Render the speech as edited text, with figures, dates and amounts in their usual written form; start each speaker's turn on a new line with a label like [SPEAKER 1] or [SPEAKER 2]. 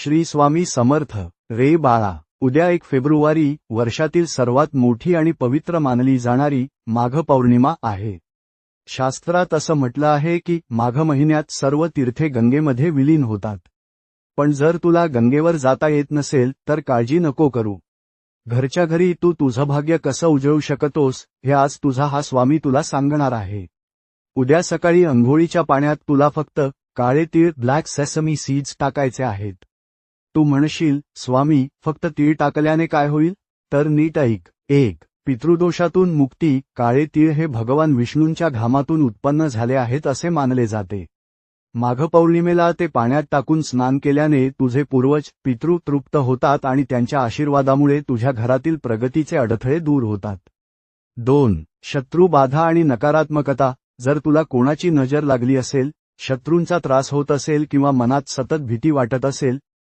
[SPEAKER 1] श्री स्वामी समर्थ. रे बाळा, उद्या 1 फेब्रुवारी वर्षातील सर्वात मोठी आणि पवित्र मानली जाणारी माघ पौर्णिमा आहे. शास्त्रात असं म्हटलं आहे की माघ महिन्यात सर्व तीर्थे गंगेमध्ये विलीन होतात. पण जर तुला गंगेवर जाता येत नसेल तर काळजी नको करू. घरच्या घरी तू तुझं भाग्य कसं उजळू शकतोस हे आज तुझा हा स्वामी तुला सांगणार आहे. उद्या सकाळी अंघोळीच्या पाण्यात तुला फक्त काळे तीळ ब्लॅक सेसमी सीड्स टाकायचे आहेत. तू म्हणशील, स्वामी, फक्त तीळ टाकल्याने काय होईल? तर नीट ऐक. 1. पितृदोषातून मुक्ती. काळे तीळ हे भगवान विष्णूंच्या घामातून उत्पन्न झाले आहेत असे मानले जाते. माघ पौर्णिमेला ते पाण्यात टाकून स्नान केल्याने तुझे पूर्वज पितृ तृप्त होतात आणि त्यांच्या आशीर्वादामुळे तुझ्या घरातील प्रगतीचे अडथळे दूर होतात. 2. शत्रुबाधा आणि नकारात्मकता. जर तुला कोणाची नजर लागली असेल, शत्रूंचा त्रास होत असेल किंवा मनात सतत भीती वाटत असेल